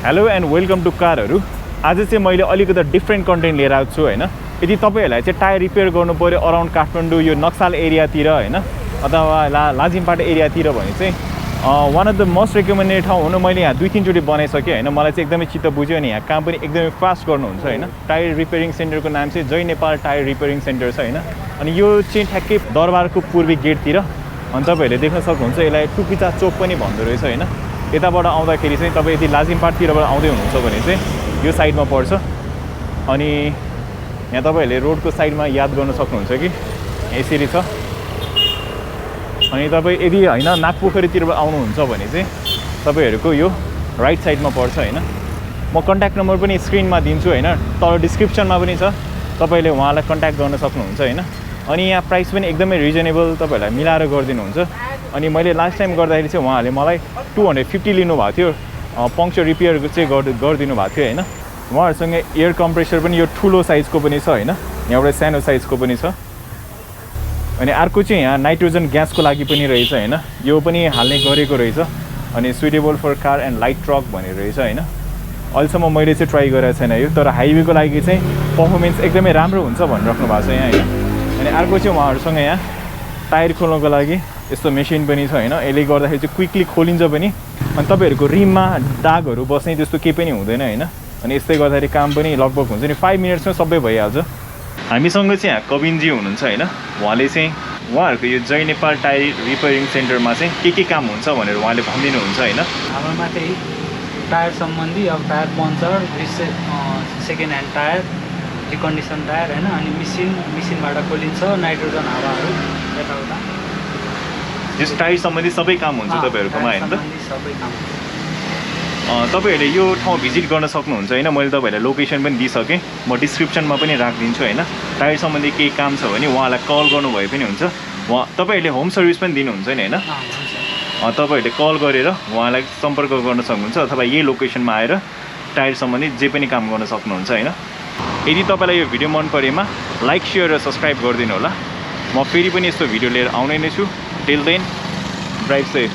Hello and welcome to कारहरु। आज चाहिँ मैले अलिकति डिफ्रेन्ट कन्टेन्ट लिएर आएको छु हैन। यदि तपाईहरुलाई चाहिँ टायर रिपेयर गर्नु पर्यो अराउन्ड काठमाडौँ यो नक्साल एरियातिर हैन अथवा लाजिमपाट एरियातिर भने चाहिँ one of the most recommended ठाउँ हुनु। मैले यहाँ 2-3 चोटि बनाइसकेँ हैन। मलाई चाहिँ एकदमै चित्त बुझ्यो अनि यहाँ काम पनि एकदमै फास्ट गर्नुहुन्छ हैन। टायर रिपेयरिङ सेन्टरको नाम चाहिँ जय नेपाल टायर रिपेयरिङ सेन्टर छ हैन। अनि यो चाहिँ ठ्याक्कै दरबारको पूर्वी गेटतिर अनि तपाईहरुले देख्न सक्नुहुन्छ। यसलाई टुकुचा चौक पनि भन्दो रहेछ हैन। यताबाट आउँदाखेरि चाहिँ तपाईँ यदि लाजिमपाटतिरबाट आउँदै हुनुहुन्छ भने चाहिँ यो साइडमा पर्छ। अनि यहाँ तपाईहरुले रोडको साइडमा याद गर्न सक्नुहुन्छ कि यसरी छ। अनि तपाईँ यदि हैन नागपोखरीतिरबाट आउनुहुन्छ भने चाहिँ तपाईहरुको यो राइट साइडमा पर्छ हैन। म कन्ट्याक्ट नम्बर पनि स्क्रिनमा दिन्छु हैन, तल डिस्क्रिप्सनमा पनि छ, तपाईले उहाँलाई कन्ट्याक्ट गर्न सक्नुहुन्छ हैन। अनि यहाँ प्राइस पनि एकदमै रिजनेबल तपाईहरुलाई मिलाएर गरिदिनुहुन्छ। अनि मैले लास्ट टाइम गर्दाखेरि चाहिँ उहाँहरूले मलाई 250 लिनुभएको थियो। पङ्क्चर रिपेयर चाहिँ गरिदिनु भएको थियो हैन। उहाँहरूसँग एयर कम्प्रेसर पनि यो ठुलो साइजको पनि छ हैन, यहाँबाट सानो साइजको पनि छ। अनि अर्को चाहिँ यहाँ नाइट्रोजन ग्यासको लागि पनि रहेछ हैन, यो पनि हाल्ने गरेको रहेछ। अनि suitable for car and light truck भनेर रहेछ हैन। अहिलेसम्म मैले चाहिँ ट्राई गरेको छैन यो, तर हाइवेको लागि चाहिँ पर्फर्मेन्स एकदमै राम्रो हुन्छ भनिराख्नु भएको छ यहाँ हैन। अनि अर्को चाहिँ उहाँहरूसँग यहाँ टायर खोल्नको लागि यस्तो मेसिन पनि छ हैन। यसले गर्दाखेरि चाहिँ क्विकली खोलिन्छ पनि। अनि तपाईहरुको रिममा दागहरू बस्ने त्यस्तो केही पनि हुँदैन हैन। अनि यस्तै गर्दाखेरि काम पनि लगभग हुन्छ नि 5 मिनट्समा सबै भइहाल्छ। हामीसँग चाहिँ यहाँ कविनजी हुनुहुन्छ हैन। उहाँले चाहिँ उहाँहरूको यो जय नेपाल टायर रिपेयरिङ सेन्टरमा चाहिँ के काम हुन्छ भनेर उहाँले भनिदिनुहुन्छ हैन। हाम्रोमा चाहिँ टायर सम्बन्धी अब tyre puncture, second hand tyre, recondition tyre हैन। अनि मेसिनबाट खोलिन्छ, नाइट्रोजन हावाहरू यताउता जस टायर सम्बन्धी सबै काम हुन्छ तपाईहरुकोमा हैन त। सबै काम तपाईहरुले यो ठाउँ भिजिट गर्न सक्नुहुन्छ हैन। मैले तपाईहरुलाई लोकेसन पनि दिइसकेँ, म डिस्क्रिप्सनमा पनि राखिदिन्छु हैन। टायर सम्बन्धी केही काम छ भने उहाँलाई कल गर्नु भए पनि हुन्छ। तपाईहरुले होम सर्भिस पनि दिनुहुन्छ नि हैन। तपाईहरुले कल गरेर उहाँलाई सम्पर्क गर्न सक्नुहुन्छ अथवा यही लोकेसनमा आएर टायर सम्बन्धी जे पनि काम गर्न सक्नुहुन्छ हैन। यदि तपाईलाई यो भिडियो मन परेमा लाइक, शेयर र सब्स्क्राइब गरिदिनु होला। म फेरि पनि यस्तो भिडियो लिएर आउने नै छु। Till then drive safe.